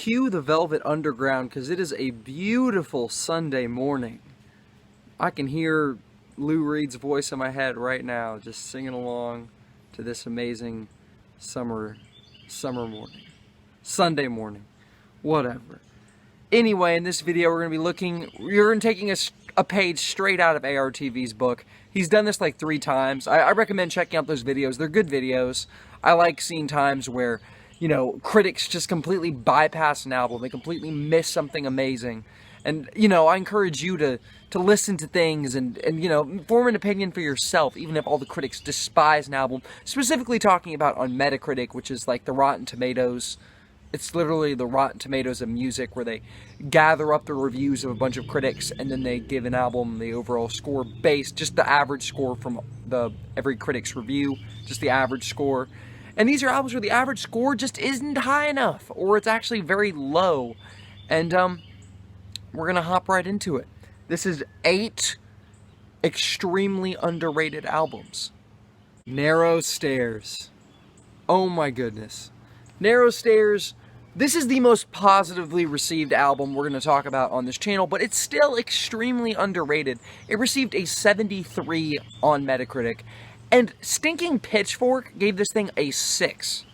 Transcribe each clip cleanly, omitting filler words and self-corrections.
Cue the Velvet Underground, because it is a beautiful Sunday morning. I can hear Lou Reed's voice in my head right now, just singing along to this amazing summer morning. Sunday morning. Whatever. Anyway, in this video we're going to be taking a page straight out of ARTV's book. He's done this like 3 times. I recommend checking out those videos. They're good videos. I like seeing times where, you know, critics just completely bypass an album. They completely miss something amazing. And, you know, I encourage you to listen to things and, you know, form an opinion for yourself, even if all the critics despise an album. Specifically talking about on Metacritic, which is like the Rotten Tomatoes. It's literally the Rotten Tomatoes of music, where they gather up the reviews of a bunch of critics and then they give an album the overall score based, just the average score from every critic's review, just the average score. And these are albums where the average score just isn't high enough, or it's actually very low. And we're gonna hop right into it. This is 8 extremely underrated albums. Narrow Stairs. Oh my goodness. Narrow Stairs. This is the most positively received album we're going to talk about on this channel, but it's still extremely underrated. It received a 73 on Metacritic, and Stinking Pitchfork gave this thing a 6.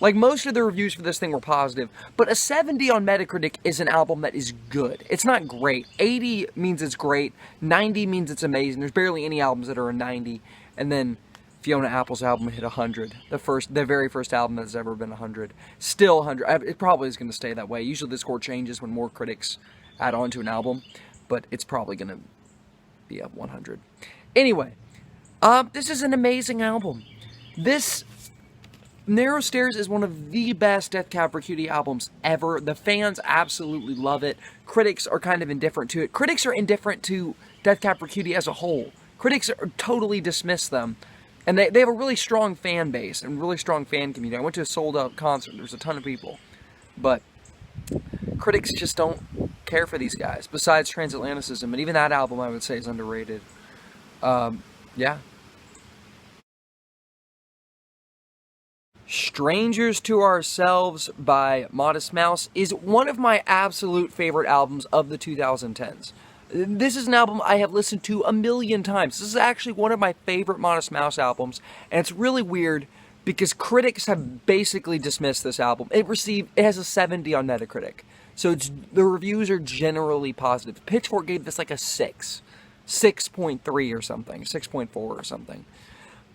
Like, most of the reviews for this thing were positive, but a 70 on Metacritic is an album that is good. It's not great. 80 means it's great. 90 means it's amazing. There's barely any albums that are a 90, and then Fiona Apple's album hit 100. The very first album that's ever been 100. Still 100. It probably is going to stay that way. Usually the score changes when more critics add on to an album, but it's probably going to be up 100. Anyway, this is an amazing album. This Narrow Stairs is one of the best Death Cab for Cutie albums ever. The fans absolutely love it. Critics are kind of indifferent to it. Critics are indifferent to Death Cab for Cutie as a whole. Critics totally dismiss them. And they have a really strong fan base and really strong fan community. I went to a sold-out concert. There's a ton of people. But critics just don't care for these guys, besides Transatlanticism. And even that album, I would say, is underrated. Yeah. Strangers to Ourselves by Modest Mouse is one of my absolute favorite albums of the 2010s. This is an album I have listened to a million times. This is actually one of my favorite Modest Mouse albums, and it's really weird because critics have basically dismissed this album. It has a 70 on Metacritic, so the reviews are generally positive. Pitchfork gave this like a 6.3 or something, 6.4 or something.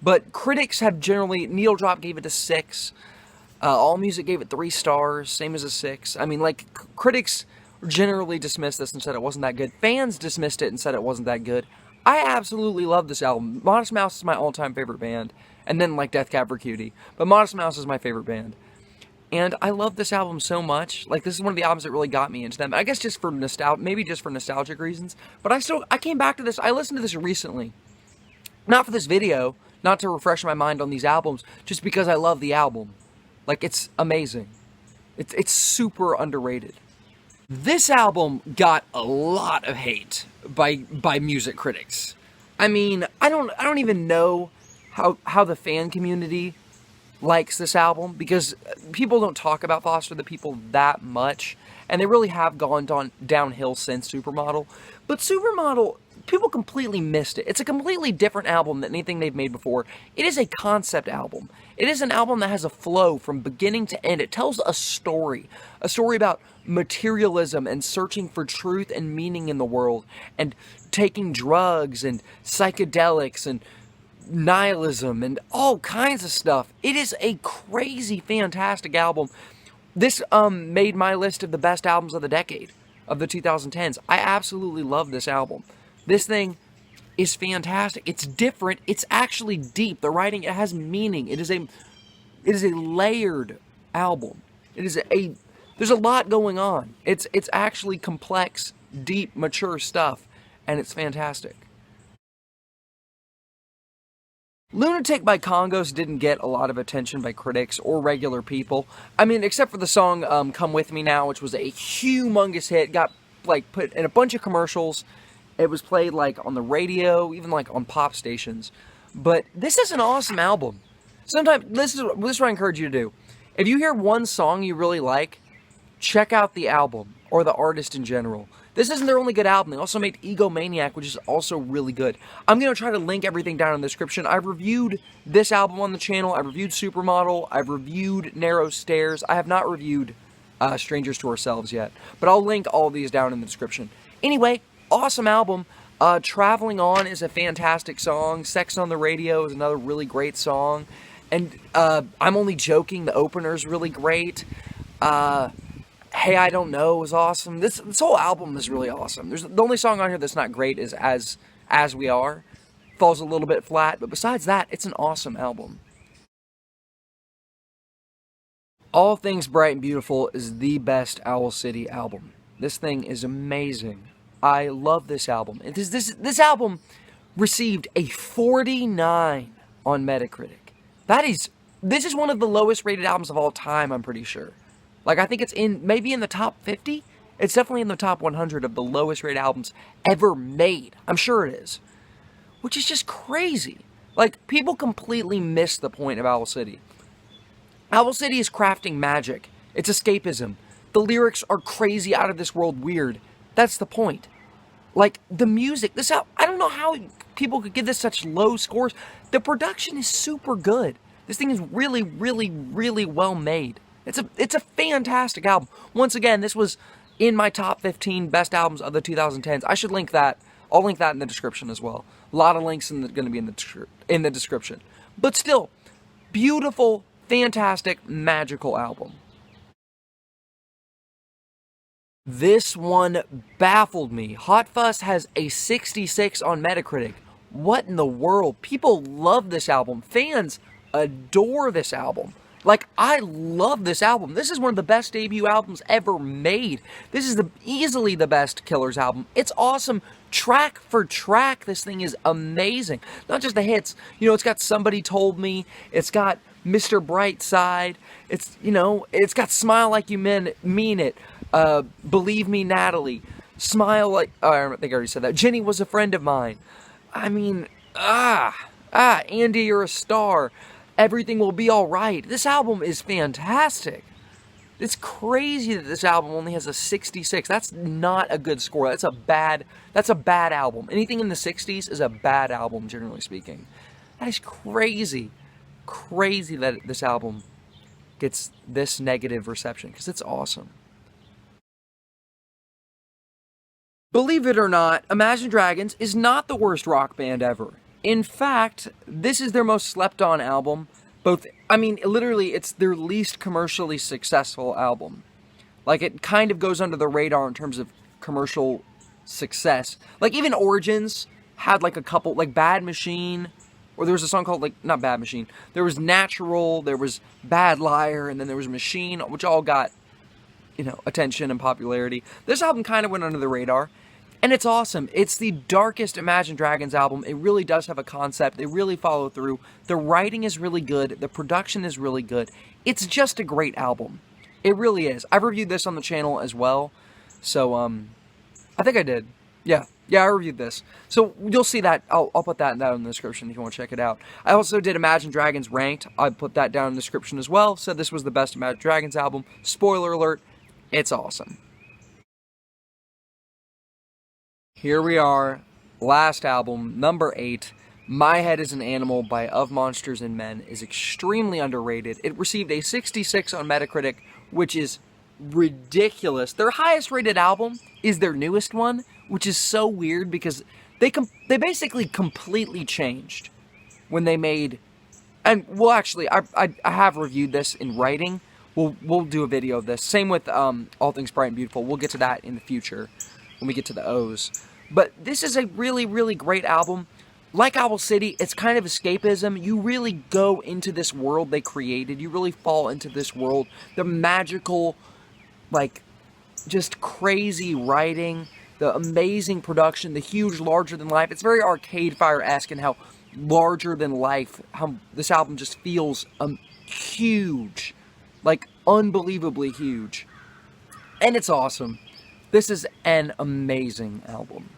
But critics have generally, Needle Drop gave it a 6, AllMusic gave it 3 stars, same as a 6. I mean, like, critics generally dismissed this and said it wasn't that good. Fans dismissed it and said it wasn't that good. I absolutely love this album. Modest Mouse is my all-time favorite band, and then like Death Cab for Cutie. But Modest Mouse is my favorite band. And I love this album so much. Like, this is one of the albums that really got me into them. I guess just for maybe just for nostalgic reasons. But I came back to this. I listened to this recently. Not for this video, not to refresh my mind on these albums, just because I love the album. Like, it's amazing. It's super underrated. This album got a lot of hate by music critics. I mean, I don't even know how the fan community likes this album, because people don't talk about Foster the People that much, and they really have gone downhill since Supermodel. But Supermodel, people completely missed it. It's a completely different album than anything they've made before. It is a concept album. It is an album that has a flow from beginning to end. It tells a story about materialism and searching for truth and meaning in the world, and taking drugs and psychedelics and nihilism and all kinds of stuff. It is a crazy, fantastic album. This made my list of the best albums of the decade, of the 2010s. I absolutely love this album. This thing is fantastic. It's different. It's actually deep. The writing, it has meaning. It is a layered album. There's a lot going on. It's actually complex, deep, mature stuff, and it's fantastic. Lunatic by Congos didn't get a lot of attention by critics or regular people. I mean, except for the song Come With Me Now, which was a humongous hit. Got like put in a bunch of commercials. It was played like on the radio, even like on pop stations. But this is an awesome album. Sometimes, this is what I encourage you to do. If you hear one song you really like, check out the album, or the artist in general. This isn't their only good album. They also made Egomaniac, which is also really good. I'm going to try to link everything down in the description. I've reviewed this album on the channel. I've reviewed Supermodel. I've reviewed Narrow Stairs. I have not reviewed Strangers to Ourselves yet. But I'll link all these down in the description. Anyway, awesome album. Traveling On is a fantastic song. Sex on the Radio is another really great song. And I'm Only Joking, the opener is really great. Hey, I Don't Know is awesome. This whole album is really awesome. The only song on here that's not great is As We Are. Falls a little bit flat, but besides that, it's an awesome album. All Things Bright and Beautiful is the best Owl City album. This thing is amazing. I love this album. This album received a 49 on Metacritic. This is one of the lowest rated albums of all time, I'm pretty sure. Like, I think it's maybe in the top 50? It's definitely in the top 100 of the lowest rated albums ever made. I'm sure it is. Which is just crazy. Like, people completely miss the point of Owl City. Owl City is crafting magic. It's escapism. The lyrics are crazy, out of this world weird. That's the point. Like, the music, I don't know how people could give this such low scores. The production is super good. This thing is really, really, really well made. It's a fantastic album. Once again, this was in my top 15 best albums of the 2010s. I should link that. I'll link that in the description as well. A lot of links going to be in the description. But still, beautiful, fantastic, magical album. This one baffled me. Hot Fuss has a 66 on Metacritic. What in the world? People love this album. Fans adore this album. Like, I love this album. This is one of the best debut albums ever made. This is easily the best Killers album. It's awesome. Track for track, this thing is amazing. Not just the hits. You know, it's got Somebody Told Me. It's got Mr. Brightside. It's got Smile Like You Mean It. Believe Me, Natalie. Smile Like... Oh, I think I already said that. Jenny Was a Friend of Mine. I mean, Andy, You're a Star. Everything Will Be Alright. This album is fantastic. It's crazy that this album only has a 66. That's not a good score. That's a bad album. Anything in the 60s is a bad album, generally speaking. That is crazy. Crazy that this album gets this negative reception, because it's awesome. Believe it or not, Imagine Dragons is not the worst rock band ever. In fact, this is their most slept-on album. Literally, it's their least commercially successful album. Like, it kind of goes under the radar in terms of commercial success. Like, even Origins had, like, a couple, like, Bad Machine, or there was a song called, like, not Bad Machine. There was Natural, there was Bad Liar, and then there was Machine, which all got, attention and popularity. This album kind of went under the radar. And it's awesome. It's the darkest Imagine Dragons album. It really does have a concept. They really follow through. The writing is really good. The production is really good. It's just a great album. It really is. I've reviewed this on the channel as well. So, I think I did. Yeah, I reviewed this. So, you'll see that. I'll put that down in the description if you want to check it out. I also did Imagine Dragons Ranked. I put that down in the description as well. Said this was the best Imagine Dragons album. Spoiler alert, it's awesome. Here we are, last album, number 8, My Head is an Animal by Of Monsters and Men, is extremely underrated. It received a 66 on Metacritic, which is ridiculous. Their highest rated album is their newest one, which is so weird because they basically completely changed when they made... And, well, actually, I have reviewed this in writing. We'll do a video of this. Same with All Things Bright and Beautiful. We'll get to that in the future when we get to the O's. But this is a really, really great album. Like Owl City, it's kind of escapism. You really go into this world they created. You really fall into this world. The magical, like, just crazy writing, the amazing production, the huge larger than life. It's very Arcade Fire-esque in how larger than life, how this album just feels huge. Like, unbelievably huge. And it's awesome. This is an amazing album.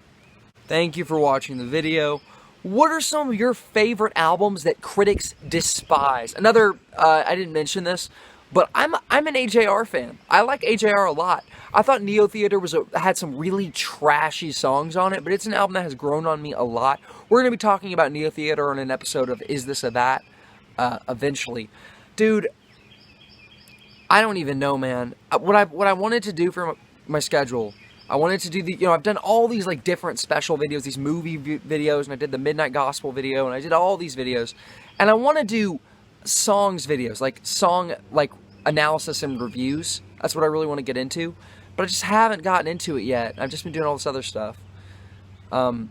Thank you for watching the video. What are some of your favorite albums that critics despise? I didn't mention this, But I'm an AJR fan. I like AJR a lot. I thought Neo Theater had some really trashy songs on it, but it's an album that has grown on me a lot. We're going to be talking about Neo Theater on an episode of Is This or That eventually. Dude, I don't even know, man. What I wanted to do for my schedule, I wanted to do I've done all these like different special videos, these movie videos, and I did the Midnight Gospel video, and I did all these videos. And I want to do songs videos, like song analysis and reviews. That's what I really want to get into, but I just haven't gotten into it yet. I've just been doing all this other stuff. And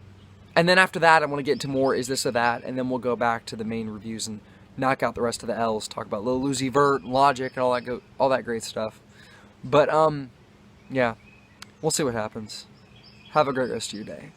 then after that, I want to get into more Is This or That, and then we'll go back to the main reviews and knock out the rest of the L's, talk about Lil Uzi Vert, Logic, and all that great stuff. But yeah, we'll see what happens. Have a great rest of your day.